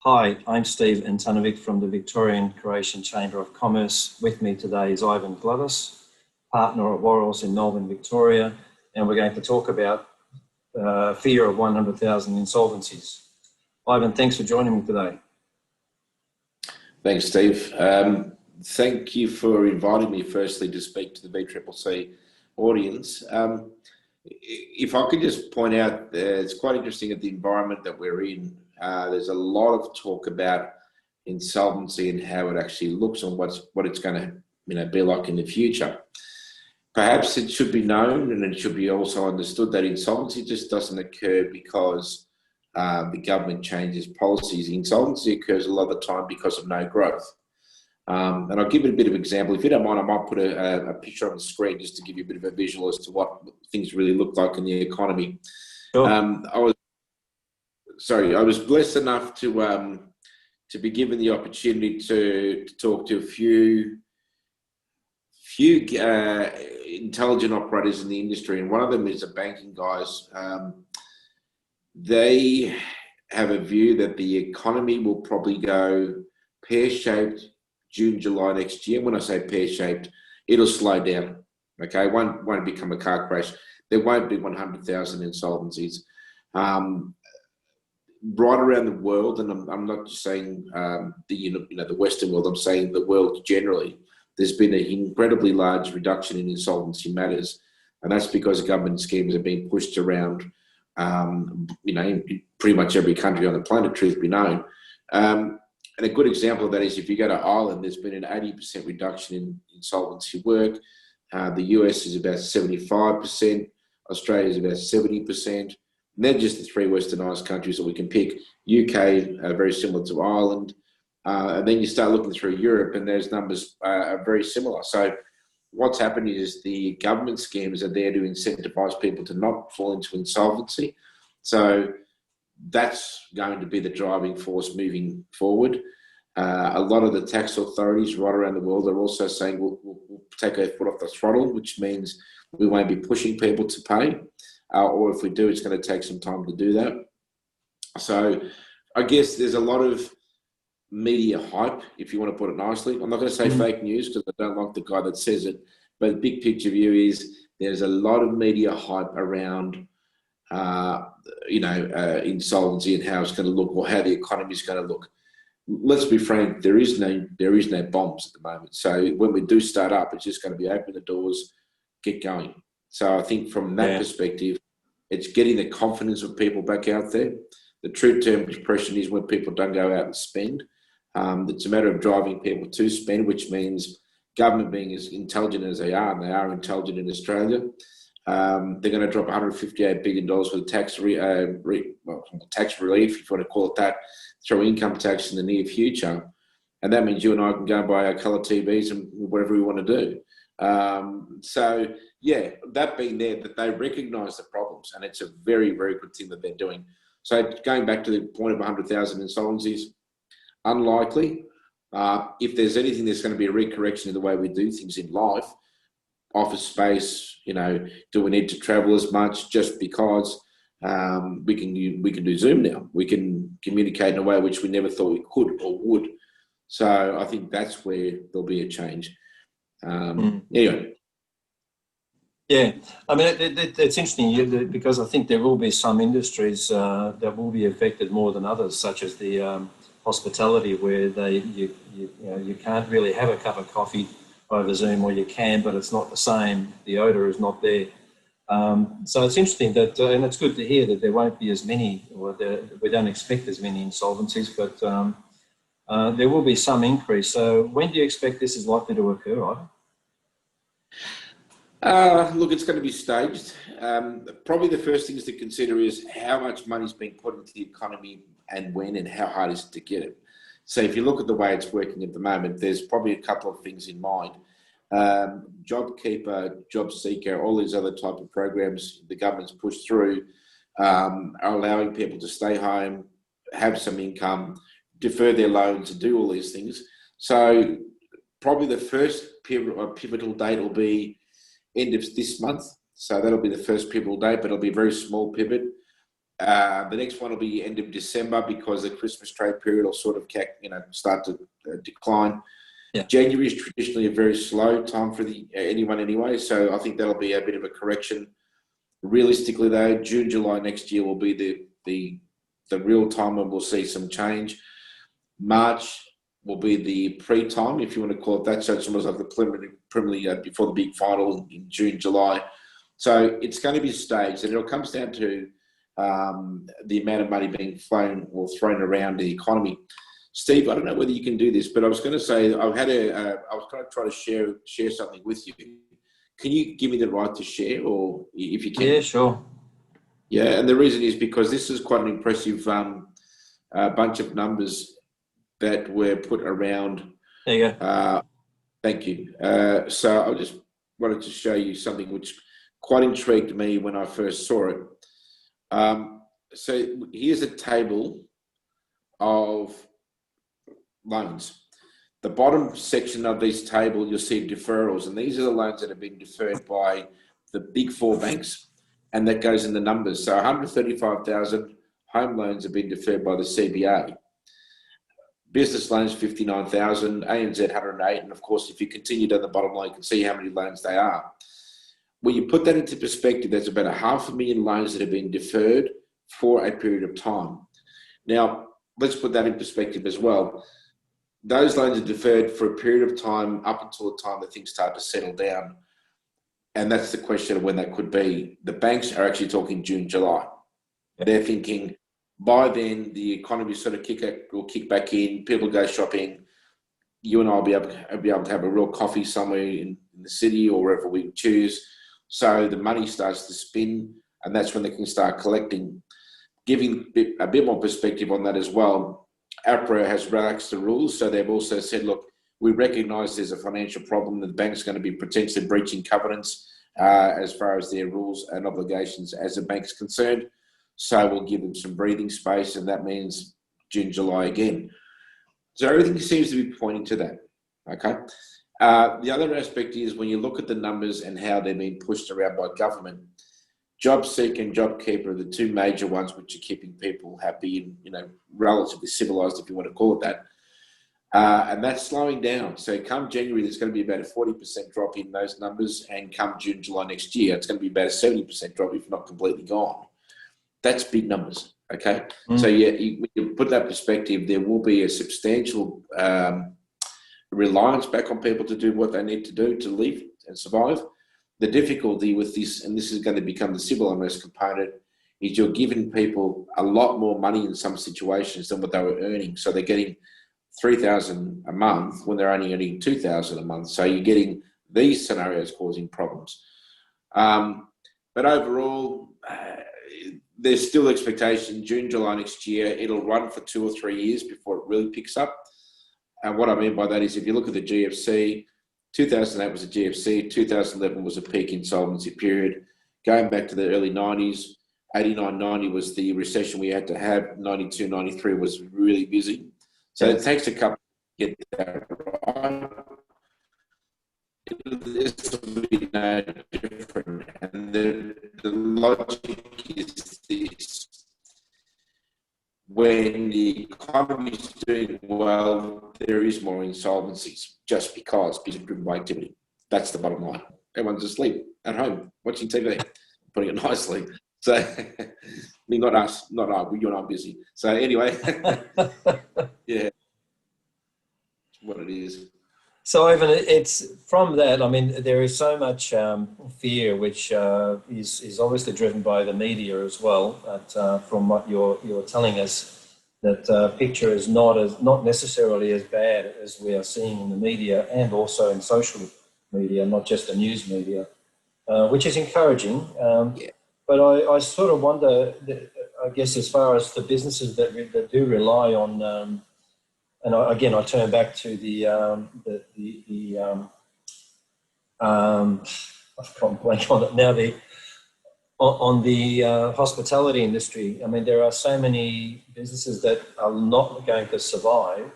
Hi, I'm Steve Antunovic from the Victorian Croatian Chamber of Commerce. With me today is Ivan Glavas, partner at Worrells in Melbourne, Victoria, and we're going to talk about fear of 100,000 insolvencies. Ivan, thanks for joining me today. Thanks, Steve. Thank you for inviting me firstly to speak to the VCCC audience. If I could just point out, it's quite interesting at the environment that we're in. There's a lot of talk about insolvency and how it actually looks and what it's going to be like in the future. Perhaps it should be known and it should be also understood that insolvency just doesn't occur because the government changes policies. Insolvency occurs a lot of the time because of no growth. And I'll give it a bit of example. If you don't mind, I might put a picture on the screen just to give you a bit of a visual as to what things really look like in the economy. Sure. I was blessed enough to be given the opportunity to talk to a few intelligent operators in the industry, and one of them is the banking guys. They have a view that the economy will probably go pear-shaped June, July next year. When I say pear-shaped, it'll slow down. Okay, it won't become a car crash. There won't be 100,000 insolvencies. Right around the world, and I'm not just saying the Western world. I'm saying the world generally. There's been an incredibly large reduction in insolvency matters, and that's because government schemes are being pushed around. In pretty much every country on the planet, truth be known. And a good example of that is if you go to Ireland, there's been an 80% reduction in insolvency work. The US is about 75%. Australia is about 70%. And they're just the three westernised countries that we can pick. UK, very similar to Ireland. And then you start looking through Europe and those numbers are very similar. So what's happened is the government schemes are there to incentivise people to not fall into insolvency. So that's going to be the driving force moving forward. A lot of the tax authorities right around the world are also saying we'll take our foot off the throttle, which means we won't be pushing people to pay. Or if we do, it's going to take some time to do that. So I guess there's a lot of media hype, if you want to put it nicely. I'm not going to say fake news because I don't like the guy that says it, but the big picture view is there's a lot of media hype around, insolvency and how it's going to look or how the economy is going to look. Let's be frank, there is no bombs at the moment. So when we do start up, it's just going to be open the doors, get going. So I think from that perspective, it's getting the confidence of people back out there. The true term expression is when people don't go out and spend. It's a matter of driving people to spend, which means government being as intelligent as they are, and they are intelligent in Australia. They're going to drop $158 billion for the tax relief, if you want to call it that, through income tax in the near future. And that means you and I can go and buy our colour TVs and whatever we want to do. That being there, that they recognise the problems, and it's a very, very good thing that they're doing. So going back to the point of 100,000 insolvencies, unlikely. If there's anything, there's going to be a recorrection in the way we do things in life. Office space, do we need to travel as much just because we can do Zoom now? We can communicate in a way which we never thought we could or would. So I think that's where there'll be a change. Anyway. Yeah, I mean, it's interesting because I think there will be some industries that will be affected more than others, such as the hospitality, where you can't really have a cup of coffee over Zoom, or you can, but it's not the same. The odour is not there. So it's interesting that, and it's good to hear that there won't be as many, or we don't expect as many insolvencies, but there will be some increase. So when do you expect this is likely to occur, Ivan? Look, it's going to be staged. Probably the first things to consider is how much money is being put into the economy and when and how hard is it to get it. So if you look at the way it's working at the moment, there's probably a couple of things in mind. JobKeeper, JobSeeker, all these other type of programs the government's pushed through are allowing people to stay home, have some income, defer their loans, and do all these things. So probably the first pivotal date will be end of this month. So that'll be the first pivotal date, but it'll be a very small pivot. The next one will be end of December because the Christmas trade period will sort of start to decline. Yeah. January is traditionally a very slow time for anyone anyway, so I think that'll be a bit of a correction. Realistically, though, June, July next year will be the real time when we'll see some change. March will be the pre-time, if you want to call it that. So it's almost like the preliminary before the big final in June, July. So it's going to be staged, and it all comes down to the amount of money being flown or thrown around the economy. Steve, I don't know whether you can do this, but I was going to say I was going to try to share something with you. Can you give me the right to share, or if you can? Yeah, sure. Yeah, and the reason is because this is quite an impressive bunch of numbers that were put around. There you go. Thank you. So I just wanted to show you something which quite intrigued me when I first saw it. So here's a table of loans. The bottom section of this table, you'll see deferrals, and these are the loans that have been deferred by the big four banks, and that goes in the numbers. So 135,000 home loans have been deferred by the CBA. Business loans, 59,000, ANZ 108, and of course, if you continue down the bottom line, you can see how many loans they are. When you put that into perspective, there's about 500,000 loans that have been deferred for a period of time. Now, let's put that in perspective as well. Those loans are deferred for a period of time up until the time that things start to settle down. And that's the question of when that could be. The banks are actually talking June, July. They're thinking by then the economy sort of will kick back in, people go shopping, you and I will be able to have a real coffee somewhere in the city or wherever we choose. So the money starts to spin, and that's when they can start collecting. Giving a bit more perspective on that as well, APRA has relaxed the rules, so they've also said, look, we recognise there's a financial problem, that the bank's going to be potentially breaching covenants as far as their rules and obligations as a bank's concerned. So we'll give them some breathing space, and that means June, July again. So everything seems to be pointing to that, okay? The other aspect is when you look at the numbers and how they're being pushed around by government, JobSeeker and JobKeeper are the two major ones which are keeping people happy and, relatively civilised, if you want to call it that. And that's slowing down. So come January, there's going to be about a 40% drop in those numbers, and come June, July next year, it's going to be about a 70% drop, if not completely gone. That's big numbers, okay? So yeah, when you put that perspective, there will be a substantial reliance back on people to do what they need to do to live and survive. The difficulty with this, and this is going to become the civil unrest component, is you're giving people a lot more money in some situations than what they were earning. So they're getting $3,000 a month when they're only earning $2,000 a month. So you're getting these scenarios causing problems. But overall, there's still expectation June, July next year. It'll run for 2 or 3 years before it really picks up. And what I mean by that is if you look at the GFC, 2008 was a GFC, 2011 was a peak insolvency period. Going back to the early 90s, 89, 90 was the recession we had to have. 92, 93 was really busy. So it takes a couple to get that right. This will be no different. And the logic is this. When the economy is doing well, there is more insolvencies just because it's driven by activity. That's the bottom line. Everyone's asleep at home, watching TV, putting it nicely. So, I mean, not us, not I, you and I are busy. So anyway, yeah, what it is. So, Ivan, it's from that. I mean, there is so much fear, which is obviously driven by the media as well. But from what you're telling us, that picture is not necessarily as bad as we are seeing in the media and also in social media, not just the news media, which is encouraging. Yeah. But I sort of wonder, I guess, as far as the businesses that do rely on. And again, I turn back to the I can't blank on it now. On the hospitality industry, I mean, there are so many businesses that are not going to survive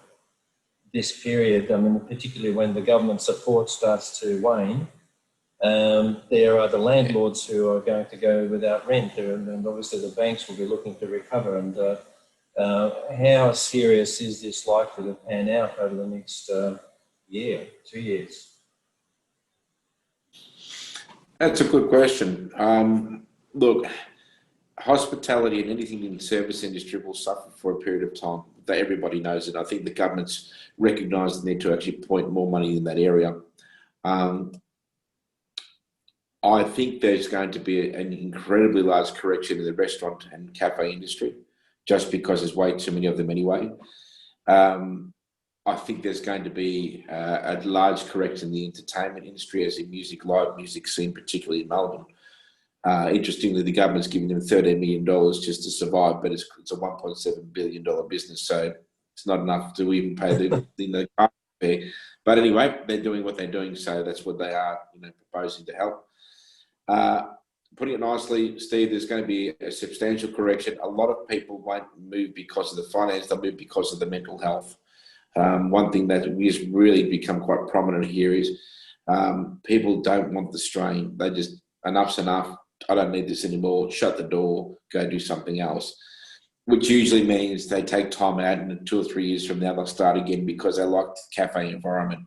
this period. I mean, particularly when the government support starts to wane, There are the landlords who are going to go without rent, and obviously the banks will be looking to recover. And how serious is this likely to pan out over the next year, 2 years? That's a good question. Look, hospitality and anything in the service industry will suffer for a period of time. That everybody knows it. I think the government's recognised the need to actually point more money in that area. I think there's going to be an incredibly large correction in the restaurant and cafe industry, just because there's way too many of them anyway. I think there's going to be a large correction in the entertainment industry, as in live music scene, particularly in Melbourne. Interestingly, the government's giving them $13 million just to survive, but it's a $1.7 billion business, so it's not enough to even pay the car fare. But anyway, they're doing what they're doing, so that's what they are, proposing to help. Putting it nicely, Steve, there's going to be a substantial correction. A lot of people won't move because of the finance; they'll move because of the mental health. One thing that has really become quite prominent here is people don't want the strain. They just, enough's enough. I don't need this anymore. Shut the door, go do something else, which usually means they take time out, and 2 or 3 years from now they'll start again because they like the cafe environment.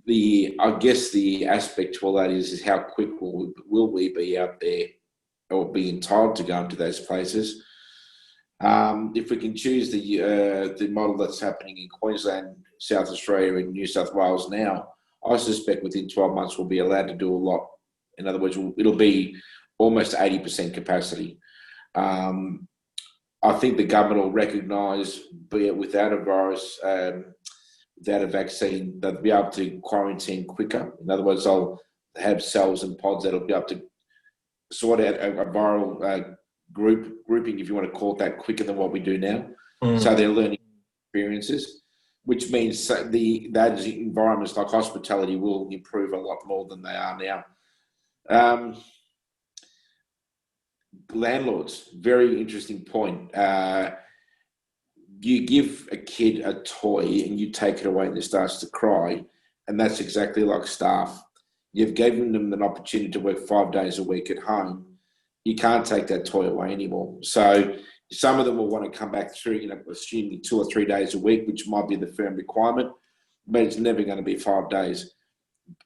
I guess the aspect to all that is how quick will we be out there, or be entitled to go into those places. If we can choose the model that's happening in Queensland, South Australia and New South Wales now, I suspect within 12 months we'll be allowed to do a lot. In other words, it'll be almost 80% capacity. I think the government will recognise, be it without a virus, without a vaccine, they'll be able to quarantine quicker. In other words, they'll have cells and pods that'll be able to sort out a viral grouping, if you want to call it that, quicker than what we do now. So they're learning experiences, which means those environments like hospitality will improve a lot more than they are now. Landlords, very interesting point. You give a kid a toy and you take it away and it starts to cry, and that's exactly like staff. You've given them an opportunity to work 5 days a week at home. You can't take that toy away anymore. So some of them will want to come back through, assuming 2 or 3 days a week, which might be the firm requirement, but it's never going to be 5 days.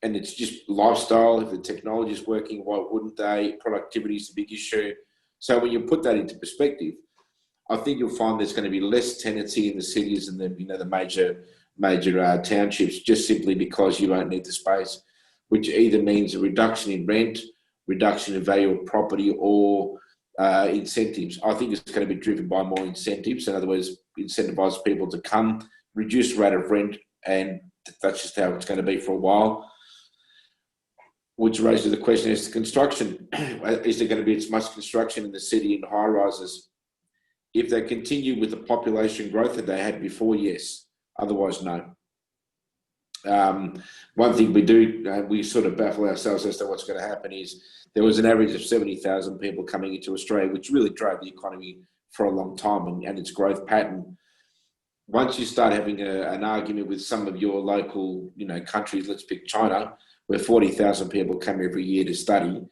And it's just lifestyle. If the technology is working, why wouldn't they? Productivity is a big issue. So when you put that into perspective, I think you'll find there's going to be less tenancy in the cities and the major townships, just simply because you don't need the space, which either means a reduction in rent, reduction in value of property, or incentives. I think it's going to be driven by more incentives. In other words, incentivize people to come, reduce the rate of rent, and that's just how it's going to be for a while. Which raises the question as to construction. Is there going to be as much construction in the city in high rises? If they continue with the population growth that they had before, yes. Otherwise, no. One thing we do, we sort of baffle ourselves as to what's going to happen is there was an average of 70,000 people coming into Australia, which really drove the economy for a long time and its growth pattern. Once you start having an argument with some of your local, countries, let's pick China, where 40,000 people come every year to study,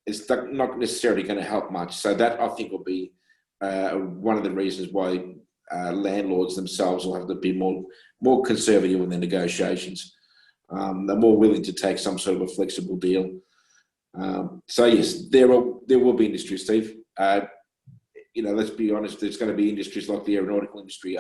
it's not necessarily going to help much. So that, I think, will be one of the reasons why landlords themselves will have to be more conservative in their negotiations. They're more willing to take some sort of a flexible deal. So yes, there will be industry, Steve. Let's be honest. There's going to be industries like the aeronautical industry.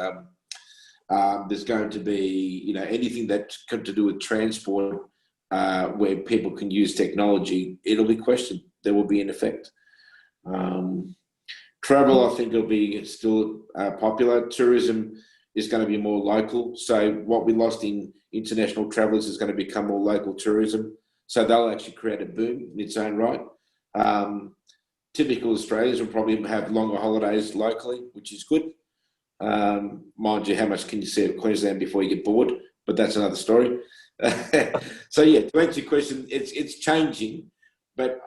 There's going to be anything that's got to do with transport, where people can use technology. It'll be questioned. There will be an effect. Travel, I think, will be still popular. Tourism is going to be more local. So what we lost in international travellers is going to become more local tourism. So they'll actually create a boom in its own right. Typical Australians will probably have longer holidays locally, which is good. Mind you, how much can you see of Queensland before you get bored? But that's another story. So yeah, to answer your question, it's changing, but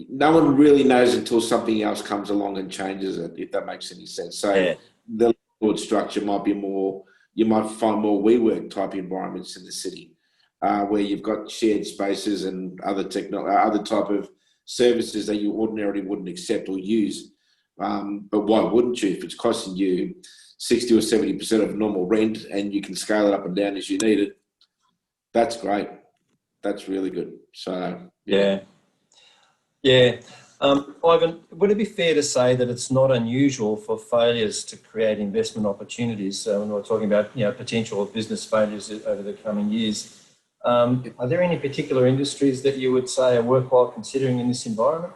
no one really knows until something else comes along and changes it, if that makes any sense. So yeah. The landlord structure might be more, you might find more WeWork type environments in the city. where you've got shared spaces and other type of services that you ordinarily wouldn't accept or use. But why wouldn't you? If it's costing you 60 or 70% of normal rent and you can scale it up and down as you need it, that's great. That's really good. So, Yeah. Ivan, would it be fair to say that it's not unusual for failures to create investment opportunities? So when we're talking about potential business failures over the coming years, are there any particular industries that you would say are worthwhile considering in this environment?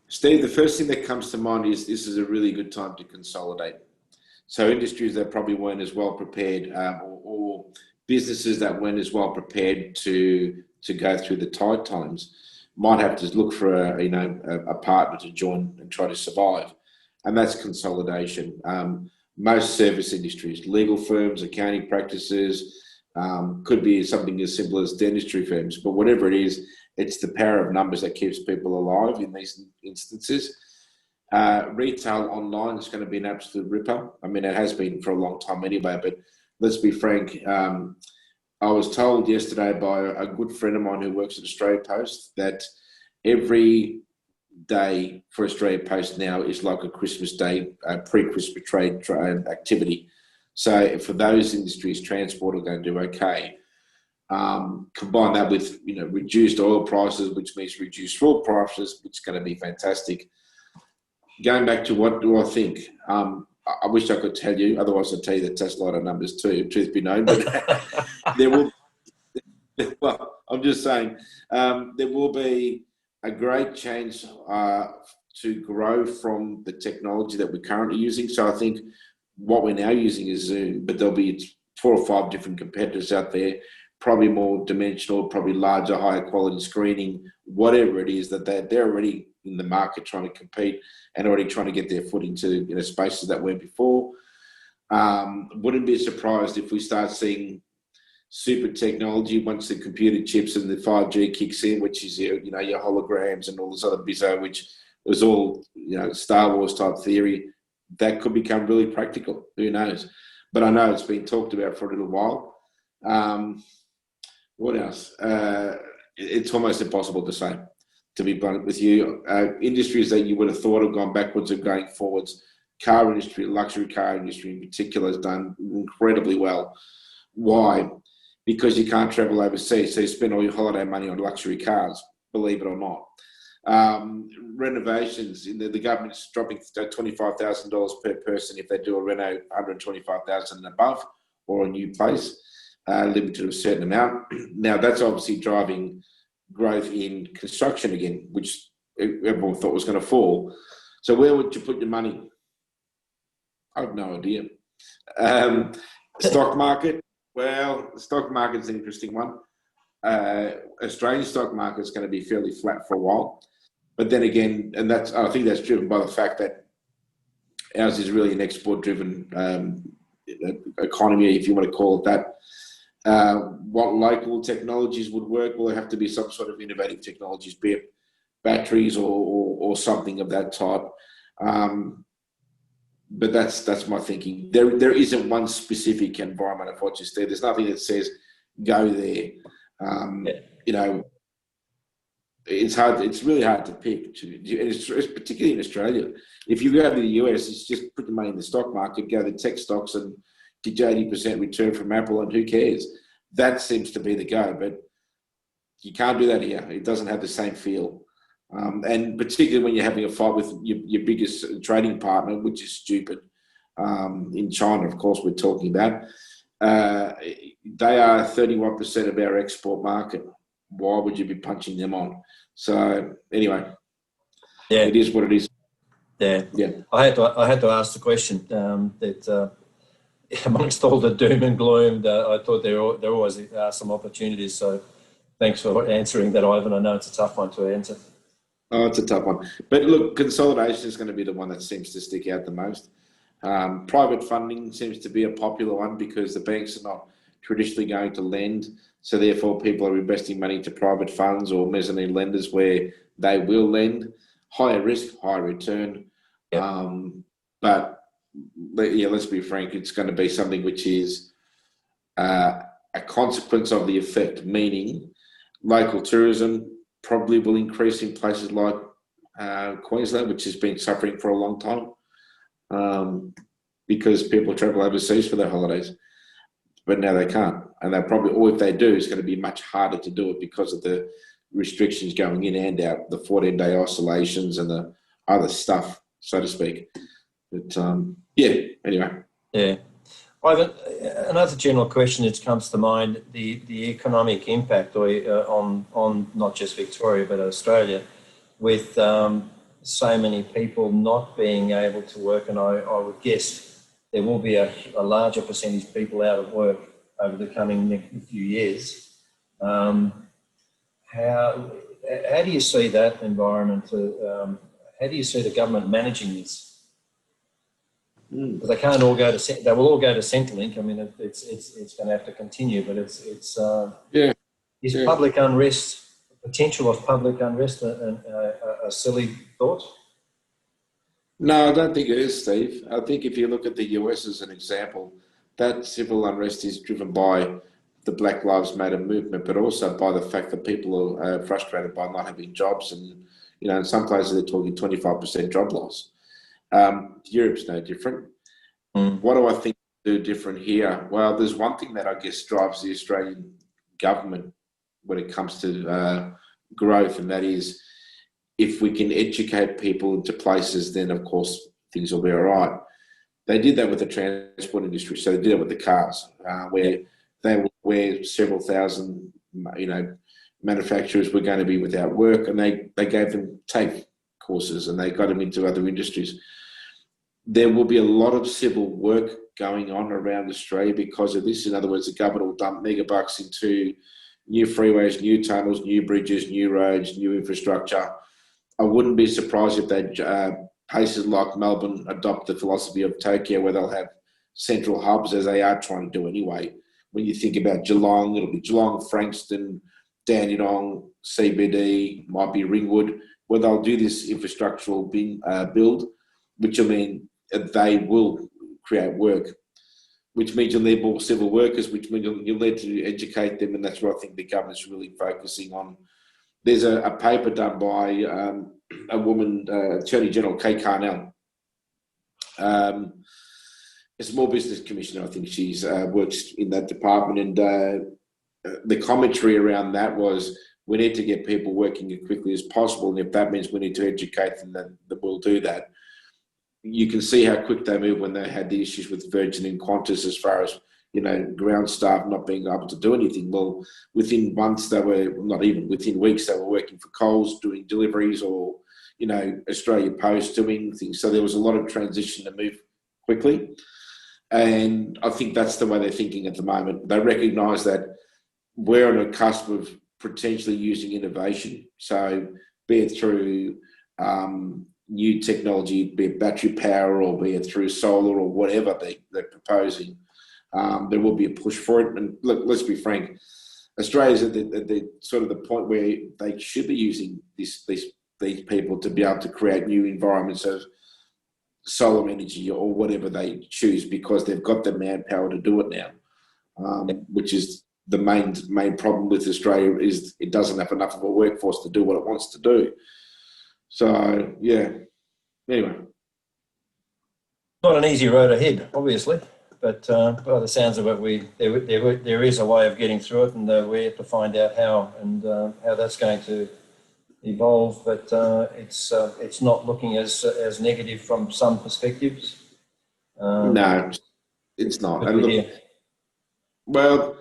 Steve, the first thing that comes to mind is this is a really good time to consolidate. So industries that probably weren't as well prepared, or businesses that weren't as well prepared to go through the tight times, might have to look for a partner to join and try to survive, and that's consolidation. Most service industries, legal firms, accounting practices, could be something as simple as dentistry firms, but whatever it is, it's the power of numbers that keeps people alive in these instances. Retail online is going to be an absolute ripper. I mean, it has been for a long time anyway, but let's be frank. I was told yesterday by a good friend of mine who works at Australia Post that every day for Australia Post now is like a Christmas Day, pre-Christmas trade activity. So for those industries, transport are going to do okay. Combine that with reduced oil prices, which means reduced fuel prices, which is going to be fantastic. Going back to what do I think? I wish I could tell you, otherwise I'd tell you the Tesla Lotto numbers too, truth be known. But there will. Well, I'm just saying there will be a great chance to grow from the technology that we're currently using. So I think what we're now using is Zoom, but there'll be 4 or 5 different competitors out there, probably more dimensional, probably larger, higher quality screening, whatever it is, that they're already in the market trying to compete and already trying to get their foot into spaces that weren't before. Wouldn't be surprised if we start seeing super technology once the computer chips and the 5G kicks in, which is your holograms and all this other bizarre, which was all Star Wars type theory. That could become really practical. Who knows? But I know it's been talked about for a little while. What else? It's almost impossible to say, to be blunt with you. Industries that you would have thought have gone backwards are going forwards. Car industry, luxury car industry in particular, has done incredibly well. Why? Because you can't travel overseas, so you spend all your holiday money on luxury cars, believe it or not. Renovations, the government's dropping $25,000 per person if they do a reno, $125,000 and above, or a new place, limited to a certain amount. Now, that's obviously driving growth in construction again, which everyone thought was going to fall. So where would you put your money? I have no idea. Stock market. Well, the stock market's an interesting one. Australian stock market is going to be fairly flat for a while. But then again, and I think that's driven by the fact that ours is really an export-driven economy, if you want to call it that. What local technologies would work? Well, there have to be some sort of innovative technologies, be it batteries or something of that type. But that's my thinking. There isn't one specific environment of what you said. There's nothing that says go there. It's really hard to pick. It's particularly in Australia. If you go to the US, it's just put the money in the stock market, go to the tech stocks and get 80% return from Apple, and who cares? That seems to be the go, but you can't do that here. It doesn't have the same feel. And particularly when you're having a fight with your biggest trading partner, which is stupid. In China, of course, we're talking about. They are 31% of our export market. Why would you be punching them on? So anyway, it is what it is. Yeah. I had to ask the question that amongst all the doom and gloom, I thought there always are some opportunities. So thanks for answering that, Ivan. I know it's a tough one to answer. Oh, it's a tough one. But look, consolidation is going to be the one that seems to stick out the most. Private funding seems to be a popular one because the banks are not traditionally going to lend. So therefore, people are investing money to private funds or mezzanine lenders where they will lend. Higher risk, higher return. Yep. But yeah, let's be frank, it's going to be something which is a consequence of the effect, meaning local tourism probably will increase in places like Queensland, which has been suffering for a long time, because people travel overseas for their holidays, but now they can't. And they probably, or if they do, it's going to be much harder to do it because of the restrictions going in and out, the 14-day isolations and the other stuff, so to speak. But yeah, anyway. Yeah. Ivan, another general question that comes to mind, the economic impact on not just Victoria but Australia, with so many people not being able to work, and I would guess there will be a larger percentage of people out of work over the coming few years. How do you see that environment? How do you see the government managing this? Because they can't all go to, they will all go to Centrelink. I mean, it's going to have to continue, but is public unrest, potential of public unrest, a silly thought? No, I don't think it is, Steve. I think if you look at the US as an example, that civil unrest is driven by the Black Lives Matter movement, but also by the fact that people are frustrated by not having jobs, and in some places they're talking 25% job loss. Europe's no different. What do I think do different here? Well, there's one thing that I guess drives the Australian government when it comes to growth, and that is if we can educate people into places, then of course things will be all right. They did that with the transport industry, so they did it with the cars, where several thousand, manufacturers were going to be without work, and they gave them TAFE courses and they got them into other industries. There will be a lot of civil work going on around Australia because of this. In other words, the government will dump megabucks into new freeways, new tunnels, new bridges, new roads, new infrastructure. I wouldn't be surprised if they places like Melbourne adopt the philosophy of Tokyo, where they'll have central hubs, as they are trying to do anyway. When you think about Geelong, it'll be Geelong, Frankston, Dandenong, CBD, might be Ringwood, where they'll do this infrastructural build, which will mean they will create work, which means you'll need more civil workers, which means you'll need to educate them, and that's what I think the government's really focusing on. There's a paper done by a woman, Attorney General Kay Carnell, a small business commissioner. I think she's works in that department, and the commentary around that was we need to get people working as quickly as possible, and if that means we need to educate them, then we'll do that. You can see how quick they moved when they had the issues with Virgin and Qantas as far as ground staff not being able to do anything. Well, within months they were, not even within weeks, they were working for Coles doing deliveries, or Australia Post doing things. So there was a lot of transition to move quickly, and I think that's the way they're thinking at the moment. They recognise that we're on a cusp of potentially using innovation, so be it through new technology, be it battery power, or be it through solar, or whatever they're proposing. There will be a push for it. And look, let's be frank, Australia's at the sort of the point where they should be using these people to be able to create new environments of solar energy or whatever they choose, because they've got the manpower to do it now, which is the main problem with Australia, is it doesn't have enough of a workforce to do what it wants to do. So, yeah, anyway. Not an easy road ahead, obviously, but by the sounds of it, there is a way of getting through it, and we have to find out how that's going to evolve. But it's not looking as negative from some perspectives. No, it's not. And look, well,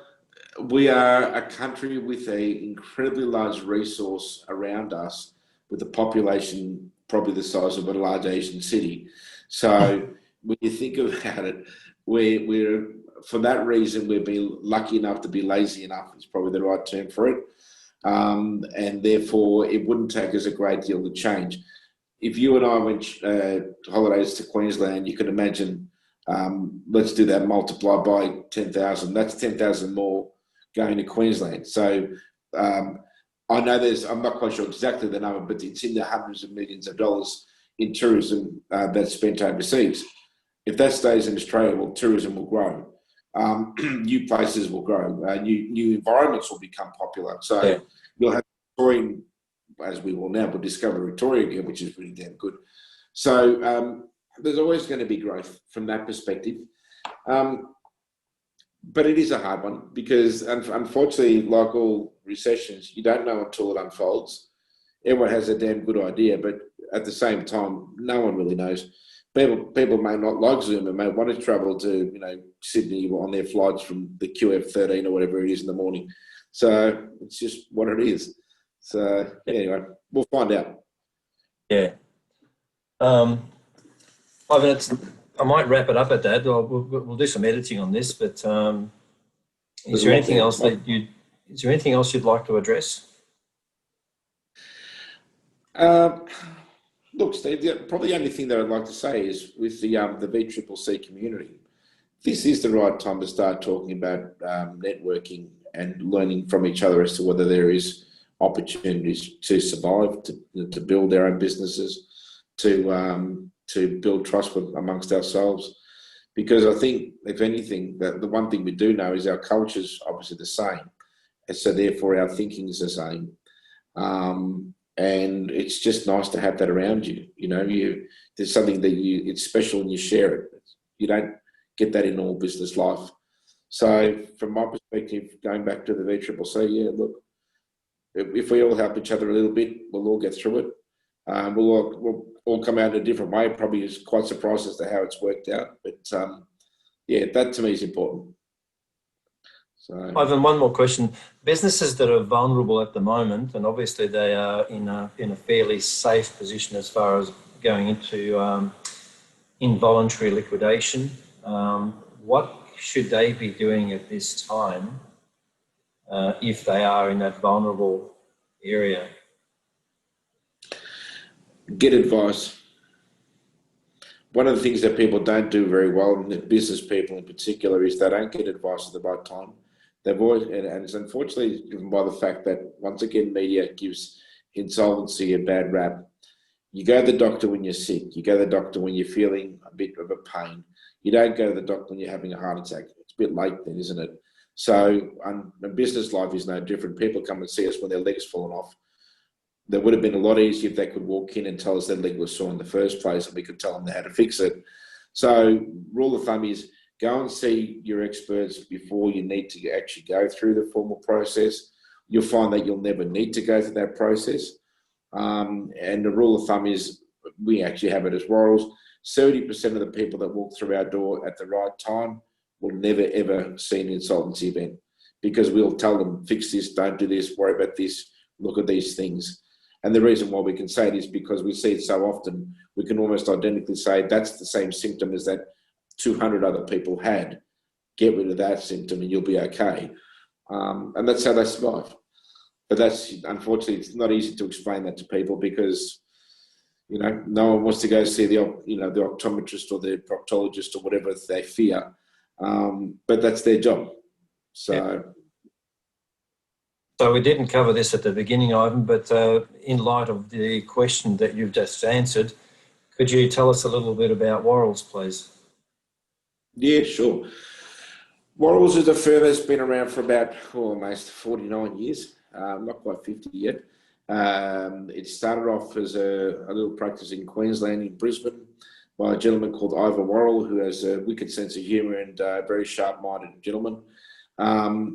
we are a country with an incredibly large resource around us, with a population probably the size of a large Asian city. So when you think about it, we're for that reason, we've been lucky enough to be lazy enough, is probably the right term for it. And therefore, it wouldn't take us a great deal to change. If you and I went holidays to Queensland, you can imagine, let's do that, multiply by 10,000. That's 10,000 more going to Queensland. So I know I'm not quite sure exactly the number, but it's in the hundreds of millions of dollars in tourism that's spent overseas. If that stays in Australia, well, tourism will grow. New places will grow. New environments will become popular. So Yeah. we'll have Victorian, as we will now, we'll discover Victoria again, which is really damn good. So there's always going to be growth from that perspective. But it is a hard one because, unfortunately, like all recessions, you don't know until it unfolds. Everyone has a damn good idea, but at the same time, no one really knows. People may not like Zoom and may want to travel to, Sydney on their flights from the QF13 or whatever it is in the morning. So it's just what it is. So anyway, we'll find out. Yeah. I mean, I might wrap it up at that. We'll do some editing on this, but is there anything else you'd like to address? Look, Steve, probably the only thing that I'd like to say is with the VCCC community, this is the right time to start talking about networking and learning from each other as to whether there is opportunities to survive, to build their own businesses, to build trust amongst ourselves. Because I think, if anything, that the one thing we do know is our culture's obviously the same, and so therefore our thinking is the same. And it's just nice to have that around you. There's something that it's special and you share it. You don't get that in all business life. So from my perspective, going back to the VCCC, yeah, look, if we all help each other a little bit, we'll all get through it. We'll all come out in a different way. Probably is quite surprised as to how it's worked out. But yeah, that to me is important. So, Ivan, one more question. Businesses that are vulnerable at the moment, and obviously they are in a fairly safe position as far as going into involuntary liquidation. What should they be doing at this time if they are in that vulnerable area? Get advice. One of the things that people don't do very well, and business people in particular, is they don't get advice at the right time. They've always, and it's unfortunately driven by the fact that, once again, media gives insolvency a bad rap. You go to the doctor when you're sick. You go to the doctor when you're feeling a bit of a pain. You don't go to the doctor when you're having a heart attack. It's a bit late then, isn't it? So business life is no different. People come and see us when their leg's fallen off. That would have been a lot easier if they could walk in and tell us their leg was sore in the first place and we could tell them how to fix it. So rule of thumb is go and see your experts before you need to actually go through the formal process. You'll find that you'll never need to go through that process. And the rule of thumb is, we actually have it as Worrells, 70% of the people that walk through our door at the right time will never ever see an insolvency event, because we'll tell them, fix this, don't do this, worry about this, look at these things. And the reason why we can say it is because we see it so often, we can almost identically say that's the same symptom as that 200 other people had. Get rid of that symptom and you'll be okay. And that's how they survive. But that's, unfortunately, it's not easy to explain that to people because, no one wants to go see the optometrist or the proctologist or whatever they fear. But that's their job. So. Yeah. So we didn't cover this at the beginning, Ivan, but in light of the question that you've just answered, could you tell us a little bit about Worrells, please? Yeah, sure. Worrells is a firm that's been around for about almost 49 years, not quite 50 yet. It started off as a little practice in Queensland, in Brisbane, by a gentleman called Ivan Worrell, who has a wicked sense of humour and a very sharp-minded gentleman.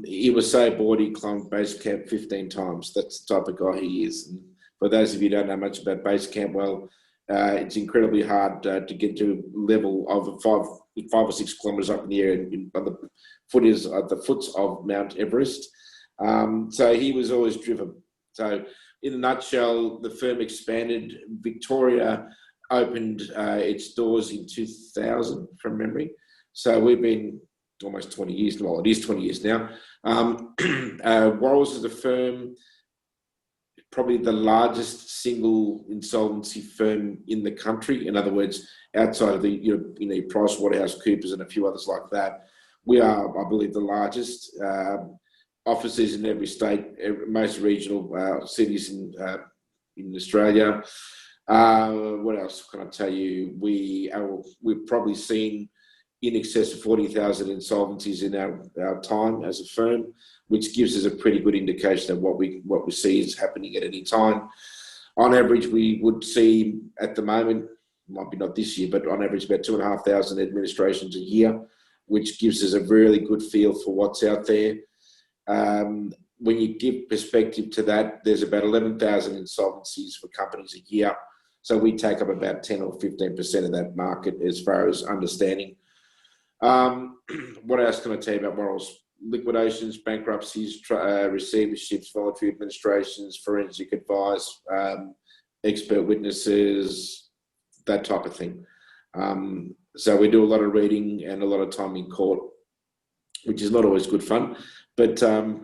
He was so bored he climbed base camp 15 times. That's the type of guy he is. And for those of you who don't know much about base camp, well, it's incredibly hard to get to a level of 5 or 6 kilometres up in the air on the foots of Mount Everest. So he was always driven. So in a nutshell, the firm expanded. Victoria opened its doors in 2000 from memory. So we've been almost 20 years. Well, it is 20 years now. Worrells is a firm, probably the largest single insolvency firm in the country. In other words, outside of the PricewaterhouseCoopers and a few others like that, we are, I believe, the largest. Offices in every state, most regional cities in Australia. What else can I tell you? We've probably seen in excess of 40,000 insolvencies in our time as a firm, which gives us a pretty good indication of what we see is happening at any time. On average, we would see at the moment, might be not this year, but on average about 2,500 administrations a year, which gives us a really good feel for what's out there. When you give perspective to that, there's about 11,000 insolvencies for companies a year. So we take up about 10 or 15% of that market as far as understanding. What else can I tell you about Worrells? Liquidations, bankruptcies, receiverships, voluntary administrations, forensic advice, expert witnesses, that type of thing. So we do a lot of reading and a lot of time in court, which is not always good fun, but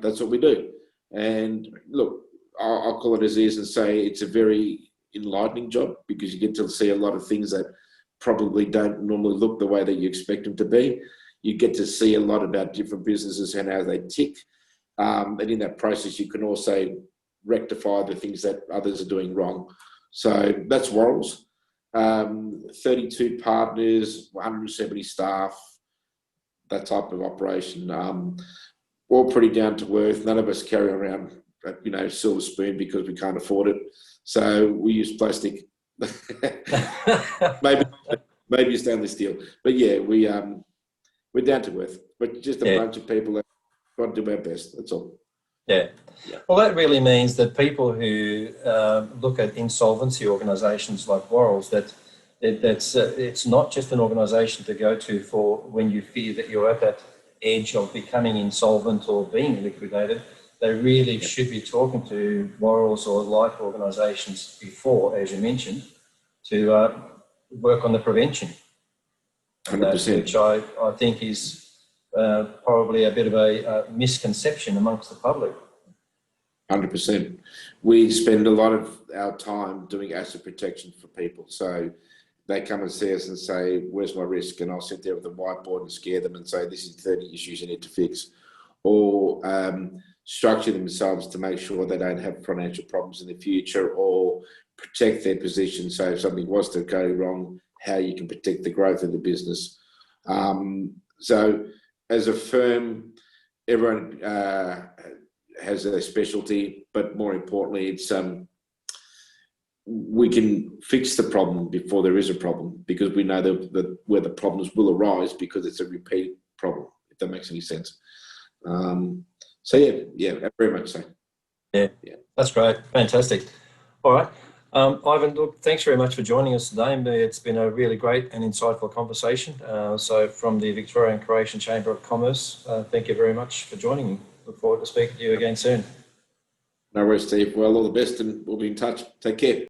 that's what we do. And look, I'll call it as is and say it's a very enlightening job, because you get to see a lot of things that probably don't normally look the way that you expect them to be. You get to see a lot about different businesses and how they tick. And in that process, you can also rectify the things that others are doing wrong. So that's Worrells. 32 partners, 170 staff, that type of operation. All pretty down to earth. None of us carry around, silver spoon because we can't afford it. So we use plastic. maybe stainless steel. But yeah, we're down to earth. But just a bunch of people that got to do our best. That's all. Yeah. Well, that really means that people who look at insolvency organisations like Worrells, it's not just an organisation to go to for when you fear that you're at that edge of becoming insolvent or being liquidated. They really should be talking to Worrells or like organisations before, as you mentioned, to work on the prevention. 100%. Which I think is probably a bit of a misconception amongst the public. 100%. We spend a lot of our time doing asset protection for people. So they come and see us and say, where's my risk? And I'll sit there with a whiteboard and scare them and say, this is 30 issues you need to fix. Or structure themselves to make sure they don't have financial problems in the future, or protect their position. So if something was to go wrong, how you can protect the growth of the business. So as a firm, everyone has a specialty, but more importantly, it's we can fix the problem before there is a problem, because we know that where the problems will arise, because it's a repeat problem, if that makes any sense. So yeah, very much so. Yeah, that's great. Fantastic. All right. Ivan, look, thanks very much for joining us today. It's been a really great and insightful conversation. So from the Victorian Croatian Chamber of Commerce, thank you very much for joining me. Look forward to speaking to you again soon. No worries, Steve. Well, all the best, and we'll be in touch. Take care.